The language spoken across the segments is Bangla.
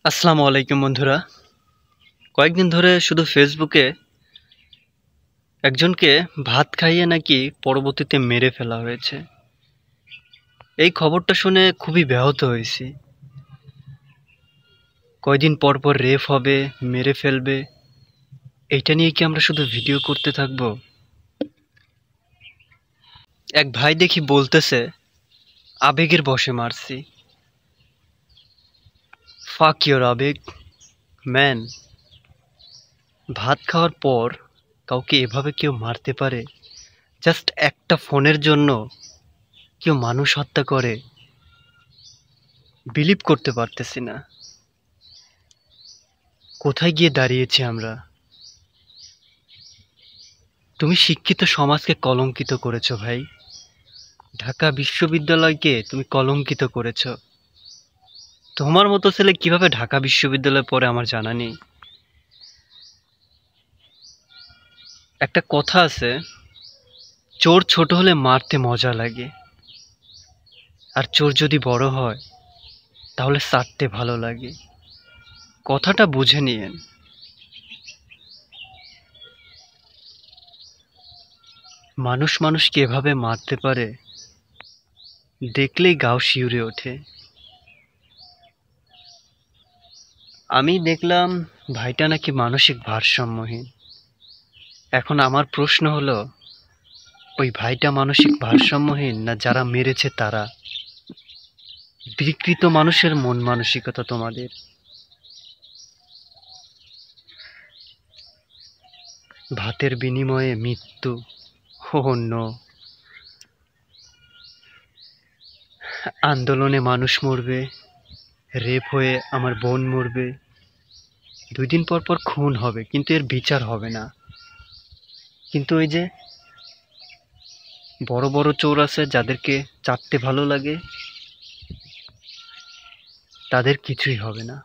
আসসালামু আলাইকুম বন্ধুরা। কয়েকদিন ধরে শুধু ফেসবুকে একজনকে ভাত খাইয়ে নাকি পরবর্তীতে মেরে ফেলা হয়েছে। এই খবরটা শুনে খুবই ব্যাহত হয়েছি। কয়দিন পর পর রেপ হবে, মেরে ফেলবে, এইটা নিয়ে কি আমরা শুধু ভিডিও করতে থাকবো? এক ভাই দেখি বলতেছে আবেগের বশে মারছি। ফাক ইওর আবেগ ম্যান। ভাত খাওয়ার পর কাউকে এভাবে কেউ মারতে পারে? জাস্ট একটা ফোনের জন্য কেউ মানুষ হত্যা করে? বিলিভ করতে পারতেছি না। কোথায় গিয়ে দাঁড়িয়েছি আমরা? তুমি শিক্ষিত সমাজকে কলঙ্কিত করেছো ভাই। ঢাকা বিশ্ববিদ্যালয়কে তুমি কলঙ্কিত করেছো। তোমার মতো ছেলে কিভাবে ঢাকা বিশ্ববিদ্যালয়ে পড়ে আমার জানা নেই। একটা কথা আছে, চোর ছোট হলে মারতে মজা লাগে, আর চোর যদি বড় হয় তাহলে ছাড়তে ভালো লাগে। কথাটা বুঝে নিয়েন। মানুষ মানুষকে এভাবে মারতে পারে, দেখলেই গাও শিউরে ওঠে। আমি দেখলাম ভাইটা নাকি মানসিক ভারসাম্যহীন। এখন আমার প্রশ্ন হলো, ওই ভাইটা মানসিক ভারসাম্যহীন না যারা মেরেছে তারা? বিকৃত মানুষের মন মানসিকতা তোমাদের। ভাতের বিনিময়ে মৃত্যু। Oh no. আন্দোলনে মানুষ মরবে, রেপ হয়ে আমার বোন মরবে, 2 দিন পর পর খুন হবে, কিন্তু এর বিচার হবে না। কিন্তু ওই যে বড় বড় চোর আছে যাদেরকে চাটতে ভালো লাগে, তাদের কিছুই হবে না।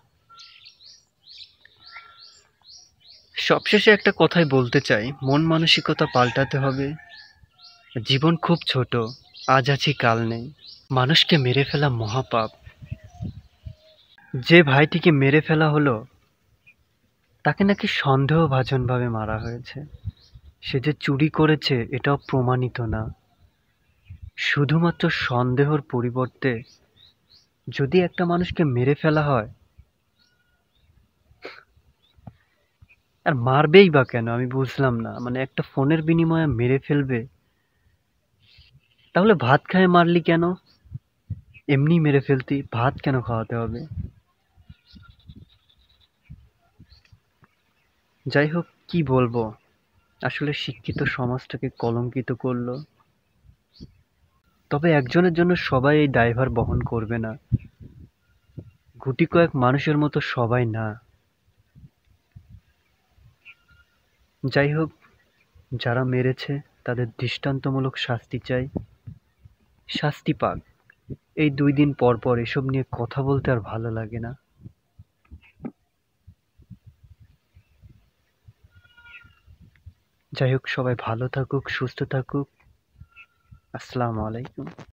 সবশেষে একটা কথাই বলতে চাই, মন মানসিকতা পাল্টাতে হবে। জীবন খুব ছোট, আজ আছি কাল নেই। মানুষকে মেরে ফেলা মহাপাপ। যে ভাইটিকে মেরে ফেলা হলো তাকে নাকি সন্দেহভাজনভাবে মারা হয়েছে। সে যে চুরি করেছে এটাও প্রমাণিত না। শুধুমাত্র সন্দেহর পরিবর্তে যদি একটা মানুষকে মেরে ফেলা হয়, আর মারবেই বা কেন আমি বুঝলাম না। মানে একটা ফোনের বিনিময়ে মেরে ফেলবে, তাহলে ভাত খায় মারলি কেন? এমনি মেরে ফেলতি, ভাত কেন খাওয়াতে হবে? যাই হোক, কি বলবো, আসলে শিক্ষিত সমাজটাকে কলঙ্কিত করলো। তবে একজনের জন্য সবাই এই দায়ভার বহন করবে না। গুটি কয়েক মানুষের মতো সবাই না। যাই হোক, যারা মেরেছে তাদের দৃষ্টান্তমূলক শাস্তি চাই। শাস্তি পাক। এই 2 দিন পর পর এসব নিয়ে কথা বলতে আর ভালো লাগে না। যাই হোক, সবাই ভালো থাকুক, সুস্থ থাকুক। আসসালামু আলাইকুম।